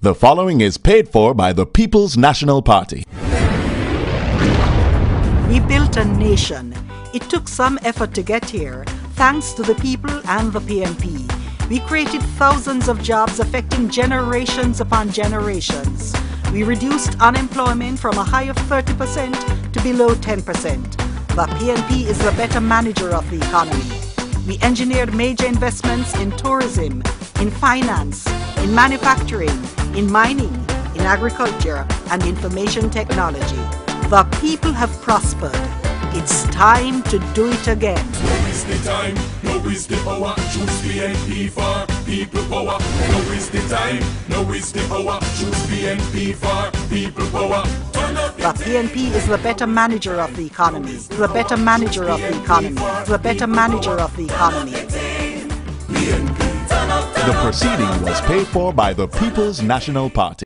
The following is paid for by the People's National Party. We built a nation. It took some effort to get here, thanks to the people and the PNP. We created thousands of jobs affecting generations upon generations. We reduced unemployment from a high of 30% to below 10%. The PNP is the better manager of the economy. We engineered major investments in tourism, in finance, in manufacturing, in mining, in agriculture, and information technology. The people have prospered. It's time to do it again. Now is the time, now is the hour. Choose PNP for people power. Now is the time, now is the hour. Choose PNP for people power. The PNP is the better manager of the economy. The better manager of the economy. The better manager of the economy. The proceeding was paid for by the People's National Party.